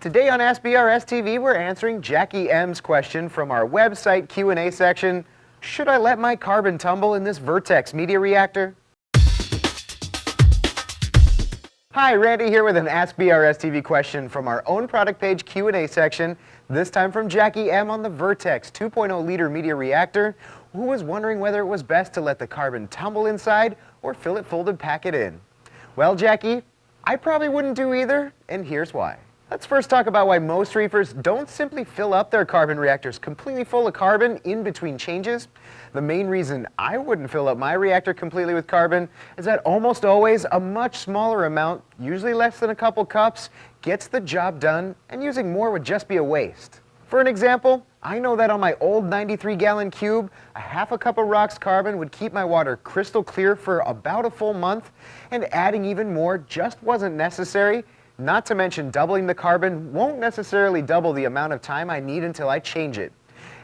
Today on Ask BRStv, we're answering Jackie M's question from our website Q&A section. Should I let my carbon tumble in this Vertex Media Reactor? Hi, Randy here with an Ask BRStv question from our own product page Q&A section, this time from Jackie M on the Vertex 2.0 liter media reactor, who was wondering whether it was best to let the carbon tumble inside or fill it full and pack it in. Well, Jackie, I probably wouldn't do either, and here's why. Let's first talk about why most reefers don't simply fill up their carbon reactors completely full of carbon in between changes. The main reason I wouldn't fill up my reactor completely with carbon is that almost always a much smaller amount, usually less than a couple cups, gets the job done, and using more would just be a waste. For an example, I know that on my old 93-gallon cube, a half a cup of rocks carbon would keep my water crystal clear for about a full month, and adding even more just wasn't necessary. Not to mention doubling the carbon won't necessarily double the amount of time I need until I change it.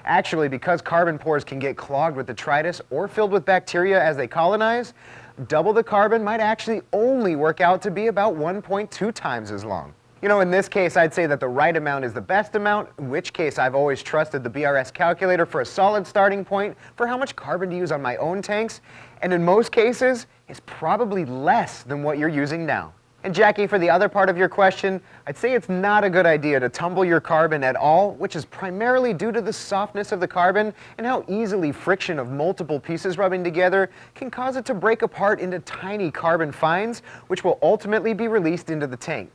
Actually, because carbon pores can get clogged with detritus or filled with bacteria as they colonize, double the carbon might actually only work out to be about 1.2 times as long. You know, in this case, I'd say that the right amount is the best amount, in which case I've always trusted the BRS calculator for a solid starting point for how much carbon to use on my own tanks, and in most cases, it's probably less than what you're using now. And Jackie, for the other part of your question, I'd say it's not a good idea to tumble your carbon at all, which is primarily due to the softness of the carbon and how easily friction of multiple pieces rubbing together can cause it to break apart into tiny carbon fines, which will ultimately be released into the tank.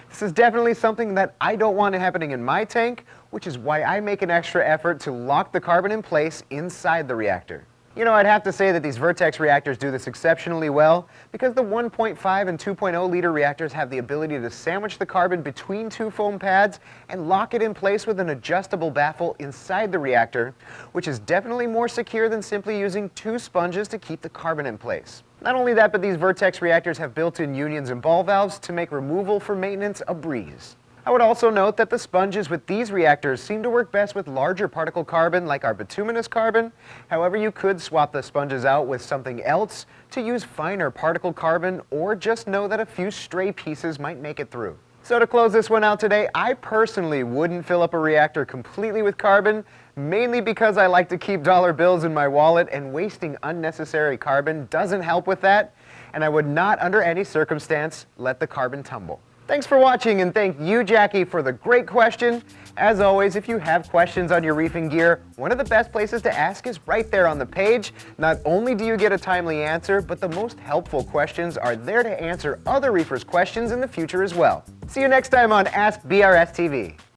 This is definitely something that I don't want happening in my tank, which is why I make an extra effort to lock the carbon in place inside the reactor. You know, I'd have to say that these Vertex reactors do this exceptionally well because the 1.5 and 2.0 liter reactors have the ability to sandwich the carbon between two foam pads and lock it in place with an adjustable baffle inside the reactor, which is definitely more secure than simply using two sponges to keep the carbon in place. Not only that, but these Vertex reactors have built-in unions and ball valves to make removal for maintenance a breeze. I would also note that the sponges with these reactors seem to work best with larger particle carbon like our bituminous carbon. However, you could swap the sponges out with something else to use finer particle carbon, or just know that a few stray pieces might make it through. So to close this one out today, I personally wouldn't fill up a reactor completely with carbon, mainly because I like to keep dollar bills in my wallet, and wasting unnecessary carbon doesn't help with that, and I would not under any circumstance let the carbon tumble. Thanks for watching, and thank you, Jackie, for the great question. As always, if you have questions on your reefing gear, one of the best places to ask is right there on the page. Not only do you get a timely answer, but the most helpful questions are there to answer other reefers' questions in the future as well. See you next time on Ask BRStv.